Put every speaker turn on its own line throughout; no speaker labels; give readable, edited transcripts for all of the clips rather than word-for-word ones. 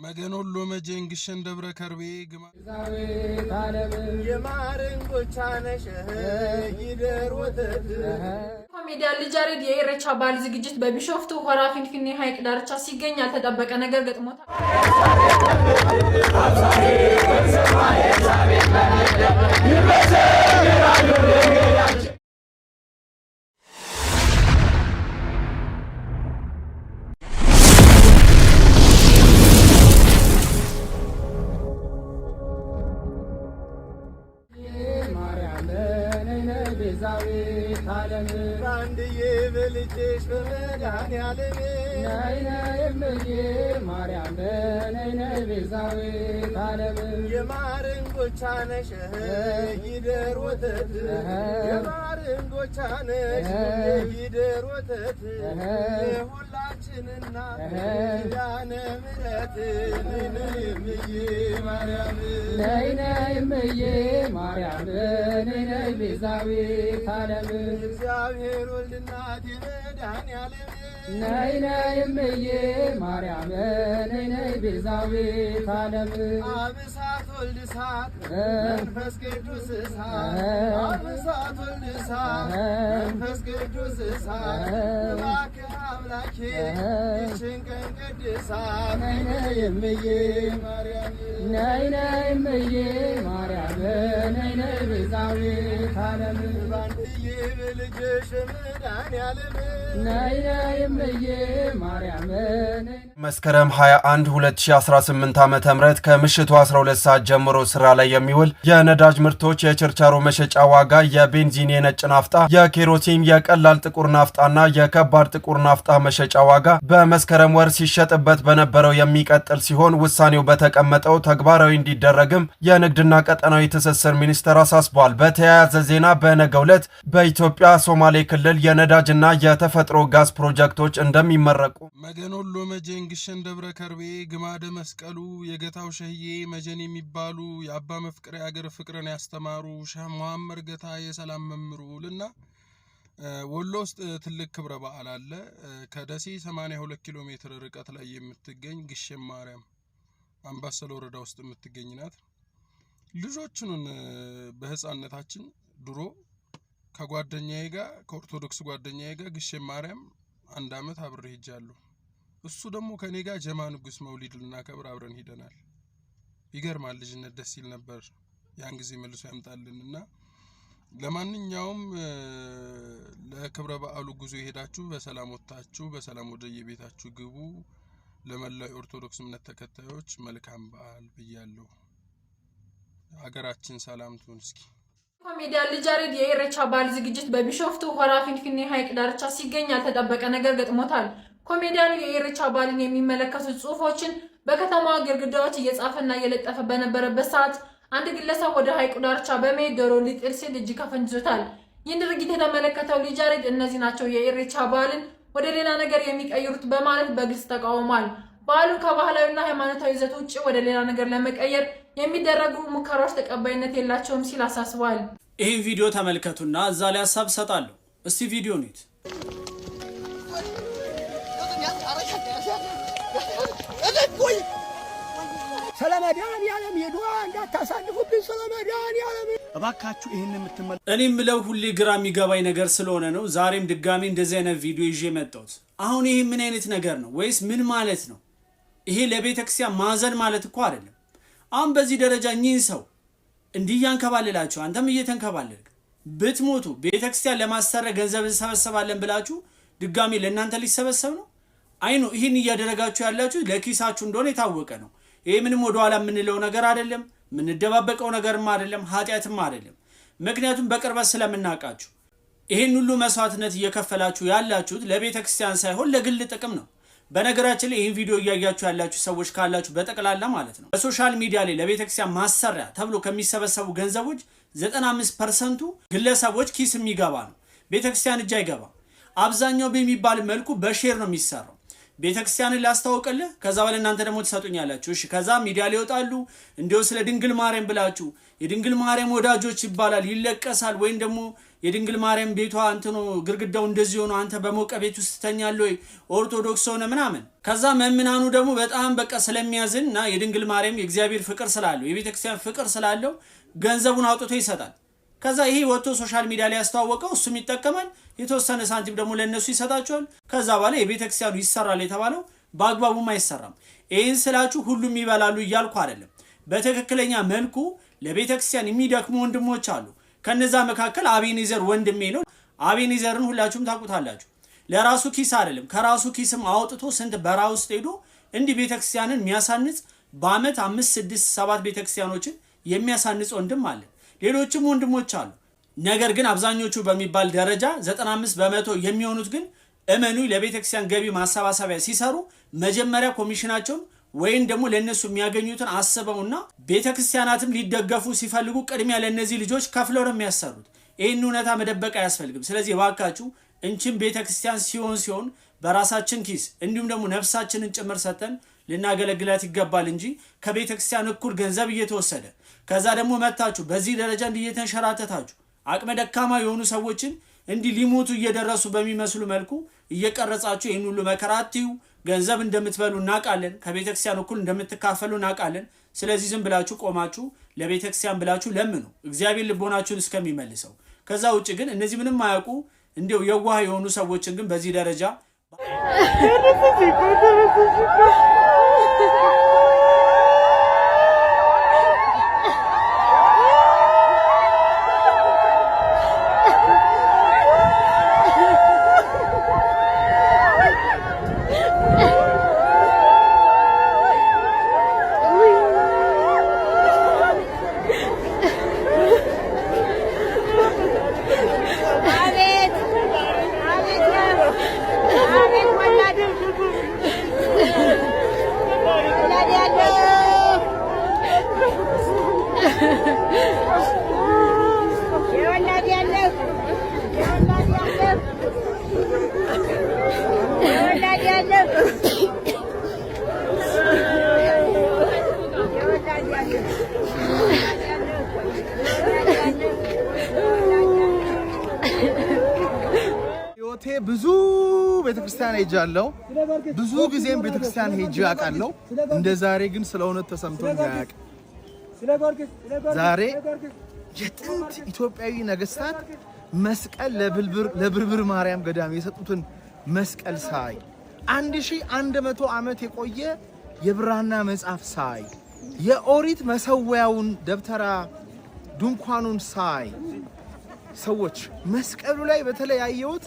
መገኖሎ መጀንግሽን ደብረ ከርቤ ግማ
የማርንጎቻነሽ ይደር ወተት
ኮሜዲያን ልጅ ያሬድ የኢሬቻ በዓል ዝግጅት በቢሾፍቱ ሆራ ፊንፊኔ ሐይቅ ዳርቻ ሲገኝ ያልተጠበቀ ነገር ገጥሞታል።
ባንድዬ በልጅሽ በመዳን ያለም
ማርያም ነይ ቤዛዊት ዓለም
የማርንጎቻነሽ ይደር ወተት የማርንጎቻነሽ ይደር ወተት ሁላችንና ኪዳነ ምሕረት ነይ ማርያም
ነይ ማርያም ነይ ቤዛዊት ዓለም
እግዚአብሔር ወልድ እናት የመድኃኔዓለም
ነይ ማርያም ነይ ቤዛዊት ዓለም
አብ እሳት ወልድ እሳት መንፈስ ቅዱስ እሳት አብ እሳት ወልድ እሳት መንፈስ ቅዱስ እሳት እባክህ አምላኬ ይህችን ቀን ቀድሳት
ነይ
ማርያም
ማርያም ነይ ቤዛዊት ዓለም
ባንድዬ በልጅሽ መድኃኔዓለም
ነይ ማርያም
መስከረም 21 2018 ዓ.ም ከምሽቱ 12 ሰዓት ጀምሮ ስራ ላይ የሚውል የነዳጅ ምርቶች የችርቻሮ መሸጫ ዋጋ የቤንዚን፣ የነጭ ናፍጣ፣ የኬሮሲን፣ የቀላል ጥቁር ናፍጣና የከባድ ጥቁር ናፍጣ መሸጫ ዋጋ በመስከረም ወር ሲሸጥበት በነበረው የሚቀጥል ሲሆን ውሳኔው በተቀመጠው ተግባራዊ እንዲደረግም የንግድና ቀጠናዊ ትስስር ሚኒስቴር አሳስቧል። በተያያዘ ዜና በነገው ዕለት በኢትዮጵያ ሶማሌ ክልል የነዳጅና የተፈጥሮ ጋዝ ፕሮጀክቶች እንደሚመረቁ
መገኖሎ መጀንግሽን ደብረ ከርቤ ግማደ መስቀሉ የገታው ሸህዬ መጀን የሚባሉ የአባ መፍቅሬ አገር ፍቅርን ያስተማሩ ሸህ መሐመድ ገታ የሰላም መምሩልና ወሎ ውስጥ ትልቅ ክብረ በዓል አለ። ከደሴ 82 ኪሎ ሜትር ርቀት ላይ የምትገኝ ግሼን ማርያም አምባሰል ወረዳ ውስጥ የምትገኝ ናት። ልጆቹን በህፃንነታችን ድሮ ከጓደኛዬ ጋር ከኦርቶዶክስ ጓደኛዬ ጋር ግሼን ማርያም 1 አመት አብሬ ሄጃለሁ። እሱ ደግሞ ከኔ ጋር ጀማ ንጉስ መውሊድ ልናከብር አብረን ሄደናል። ይገርማል። ልጅነት ደስ ይል ነበር። ያን ጊዜ መልሶ ያምጣልንና ለማንኛውም ለክብረ በዓሉ ጉዞ የሄዳችሁ በሰላም ወጣችሁ በሰላም ወደ የቤታችሁ ግቡ። ለመላው ኦርቶዶክስ እምነት ተከታዮች መልካም በዓል ብያለሁ። ሀገራችን ሰላም ትሁን። እስኪ
ኮሜዲያን ልጅ ያሬድ የኢሬቻ በዓል ዝግጅት በቢሾፍቱ ሆራ ፊንፊኔ ሐይቅ ዳርቻ ሲገኝ ያልተጠበቀ ነገር ገጥሞታል። ኮሜዲያኑ የኢሬቻ በዓልን የሚመለከቱ ጽሑፎችን በከተማዋ ግድግዳዎች እየጻፈና እየለጠፈ በነበረበት ሰዓት አንድ ግለሰብ ወደ ሐይቁ ዳርቻ በመሄድ ዶሮ ሊጥል ሲል እጅ ከፈንጅ ይዞታል። ይህን ድርጊት የተመለከተው ልጅ ያሬድ እነዚህ ናቸው የኢሬቻ በዓልን ወደ ሌላ ነገር የሚቀይሩት በማለት በግልጽ ተቃውሟል። በዓሉ ከባህላዊና ሃይማኖታዊ ይዘት ውጪ ወደ ሌላ ነገር ለመቀየር የሚደረጉ ሙከራዎች ተቀባይነት የላቸውም ሲል አሳስቧል።
ይህን ቪዲዮ ተመልከቱና እዛ ላይ ሀሳብ ሰጣለሁ። እስቲ ቪዲዮ ኒት
ሰላማዳን ያለም ሄዶ እንዳታሳልፉብን ሰላማዳን ያለም
እባካችሁ ይሄን የምትመለከቱ እኔ ምለው ሁሌ ግራ የሚገባኝ ነገር ስለሆነ ነው ዛሬም ድጋሚ እንደዚህ አይነት ቪዲዮ ይዤ መጣሁት። አሁን ይሄ ምን አይነት ነገር ነው? ወይስ ምን ማለት ነው? ይሄ ለቤተክርስቲያን ማዘን ማለት እኮ አይደለም። አሁን በዚህ ደረጃ እኚህን ሰው እንዲያንከባልላችሁ አንተም እየተንከባለልክ ብትሞቱ ቤተክርስቲያን ለማሰረ ገንዘብ እንሰበሰባለን ብላችሁ ድጋሚ ለእናንተ ሊሰበሰብ ነው? አይኑ ይሄን እያደረጋችሁ ያላችሁ ለኪሳችሁ እንደሆነ የታወቀ ነው። ይሄ ምንም ወደኋላ የምንለው ነገር አይደለም፣ የምንደባበቀው ነገርም አይደለም፣ ኃጢያትም አይደለም። ምክንያቱም በቅርበት ስለምናውቃችሁ ይሄን ሁሉ መስዋዕትነት እየከፈላችሁ ያላችሁት ለቤተክርስቲያን ሳይሆን ለግል ጥቅም ነው። በነገራችን ላይ ይሄን ቪዲዮ እያያችሁ ያላችሁ ሰዎች ካላችሁ በጠቅላላ ማለት ነው በሶሻል ሚዲያ ላይ ለቤተክርስቲያን ማሰሪያ ተብሎ ከሚሰበሰቡ ገንዘቦች 95% ግለሰቦች ኪስ የሚገባ ነው። ቤተክርስቲያን እጅ አይገባም። አብዛኛው በሚባል መልኩ በሼር ነው የሚሰራው። ቤተክርስቲያንን ላስተዋውቅልህ ከዛ በኋላ እናንተ ደግሞ ትሰጡኛላችሁ እሺ ከዛ ሚዲያ ላይ ይወጣሉ እንዴው ስለ ድንግል ማርያም ብላችሁ የድንግል ማርያም ወዳጆች ይባላል ይለቀሳል ወይን ደግሞ የድንግል ማርያም ቤቷ አንተኖ ግርግዳው እንደዚህ ሆኖ አንተ በሞቀ ቤት ውስጥ ተኛለህ ወይ ኦርቶዶክስ ሆነ ምናምን ከዛ መምናኑ ደግሞ በጣም በቃ ስለሚያዝንና የድንግል ማርያም የእግዚአብሔር ፍቅር ስላለው የቤተክርስቲያን ፍቅር ስላለው ገንዘቡን አውጥቶ ይሰጣል ከዛ ይሄ ወጥቶ ሶሻል ሚዲያ ላይ ያስተዋወቀው እሱም ይተከማል የተወሰነ ሳንቲም ደግሞ ለነሱ ይሰጣቸዋል ከዛ በኋላ የቤተክርስቲያኑ ይሰራል የተባለው በአግባቡም አይሰራም ይሄን ስላችሁ ሁሉም ይበላሉ ይያልኩ አይደለም በትክክለኛ መልኩ ለቤተክርስቲያን የሚደክሙ ወንድሞች አሉ ከነዛ መካከል አቤኔዘር ወንድሜ ነው አቤኔዘርን ሁላችሁም ታውቁታላችሁ ለራሱ ኪስ አይደለም ከራሱ ኪስም አውጥቶ ስንት በራው ውስጥ ሄዶ እንዲ ቤተክርስቲያንን የሚያሳንጽ በአመት 5 6 7 ቤተክርስቲያኖችን የሚያሳንጽ ወንድም አለ ሌሎችም ወንድሞች አሉ ነገር ግን አብዛኞቹ በሚባል ደረጃ 95% የሚሆኑት ግን እመኑ ለቤተክርስቲያን ገቢ ማሰባሰቢያ ሲሰሩ መጀመሪያ ኮሚሽናቸውን ወይን ደግሞ ለነሱ የሚያገኙትን አስበውና ቤተክርስቲያናትም ሊደገፉ ሲፈልጉ ቅድሚያ ለነዚህ ልጆች ከፍለው ነው የሚያሰሩት ይሄን ኡነታ መደበቅ አያስፈልግም ስለዚህ ባካችሁ እንቺን ቤተክርስቲያን ሲሆን በራሳችን ኪስ እንዲሁም ደግሞ ነፍሳችንን ጭምር ሰተን ልናገለግላት ይገባል እንጂ ከቤተክርስቲያን እኩል ገንዘብ እየተወሰደ ከዛ ደግሞ መጣችሁ በዚህ ደረጃ እንዲየተንሸራተታችሁ አቅመ ደካማ የሆኑ ሰዎችን እንዲ ሊሞቱ እየደረሱ በሚመስሉ መልኩ እየቀረጻችሁ ይሄን ሁሉ መከራትዩ ገንዘብ እንደምትበሉ እናቃለን ከቤተክርስቲያን እኩል እንደምትካፈሉ እናቃለን ስለዚህ ዝም ብላችሁ ቆማችሁ ለቤተክርስቲያን ብላችሁ ለምኑ እግዚአብሔር ልቦናችሁን እስከሚመልሰው ከዛ ውጪ ግን እነዚህ ምንም ማያውቁ እንደው የዋህ የሆኑ ሰዎችን ግን በዚህ ደረጃ
ብዙ ቤተክርስቲያን ሄጃለሁ ብዙ ጊዜም ቤተክርስቲያን ሄጄ አቃለሁ እንደ ዛሬ ግን ስለሆነ ተሰምቶኝ ያቅ ዛሬ የጥንት ኢትዮጵያዊ ነገስታት መስቀል ለብርብር ማርያም ገዳም የሰጡትን መስቀል ሳይ 1100 ዓመት የቆየ የብራና መጽሐፍ ሳይ የኦሪት መሰዊያውን ደብተራ ድንኳኑን ሳይ ሰዎች መስቀሉ ላይ በተለያየውት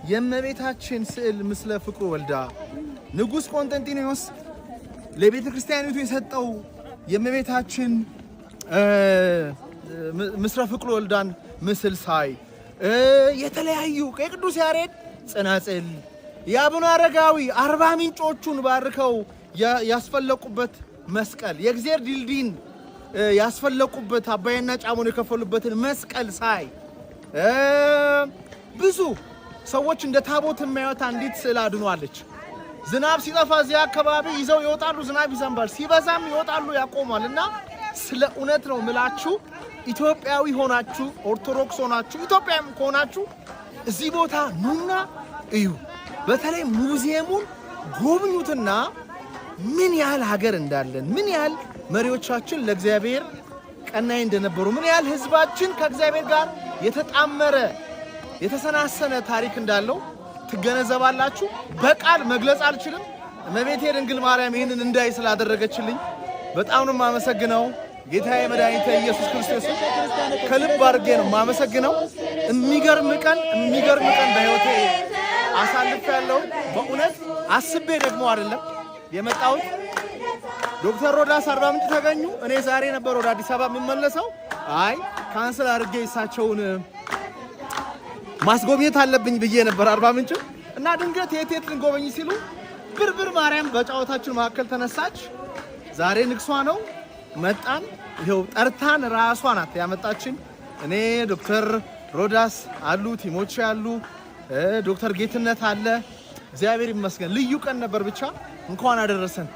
የእመቤታችን ስዕል ምስለ ፍቅሩ ወልዳ ንጉስ ቆንስጠንጢኖስ ለቤተ ክርስቲያኒቱ የሰጠው የእመቤታችን ምስለ ፍቅሩ ወልዳን ምስል ሳይ የተለያዩ የቅዱስ ያሬድ ጽናጽል የአቡነ አረጋዊ 40 ምንጮቹን ባርከው ያስፈለቁበት መስቀል የእግዚአብሔር ድልድይን ያስፈለቁበት አባይና ጫሞን የከፈሉበትን መስቀል ሳይ ብዙ ሰዎች እንደ ታቦት የሚያዩት አንዲት ስዕል አድኗለች ዝናብ ሲጠፋ እዚያ አካባቢ ይዘው ይወጣሉ ዝናብ ይዘንባል ሲበዛም ይወጣሉ ያቆማልና ስለ እውነት ነው ምላችሁ ኢትዮጵያዊ ሆናችሁ ኦርቶዶክስ ሆናችሁ ኢትዮጵያም ሆናችሁ እዚህ ቦታ ኑና እዩ በተለይ ሙዚየሙን ጎብኙትና ምን ያህል ሀገር እንዳለን ምን ያህል መሪዎቻችን ለእግዚአብሔር ቀናይ እንደነበሩ ምን ያህል ህዝባችን ከእግዚአብሔር ጋር የተጣመረ የተሰናሰነ ታሪክ እንዳለው ትገነዘባላችሁ በቃል መግለጽ አልችልም እመቤቴ ድንግል ማርያም ይሄንን እንዳይ ስላደረገችልኝ በጣም ነው ማመሰግነው ጌታዬ መድኃኒቴ ኢየሱስ ክርስቶስ ከልብ አድርጌ ነው ማመሰግነው የሚገርም ቀን በህይወቴ አሳልፌያለሁ በእውነት አስቤ ደግሞ አይደለም የመጣሁት ዶክተር ሮዳስ አርባ ምንጭ ተገኙ እኔ ዛሬ ነበር ወደ አዲስ አበባ የምመለሰው አይ ካንሰል አድርጌ እሳቸውን ማስጎብኘት አለብኝ ብዬ ነበር አርባ ምንጭ እና ድንገት የቴት ልንጎበኝ ሲሉ ብርብር ማርያም በጫወታችን መካከል ተነሳች ዛሬ ንግሷ ነው መጣን ይሄው ጠርታን ራሷ ናት ያመጣችን እኔ ዶክተር ሮዳስ አሉ ቲሞቼ አሉ ዶክተር ጌትነት አለ እግዚአብሔር ይመስገን ልዩ ቀን ነበር ብቻ እንኳን አደረሰን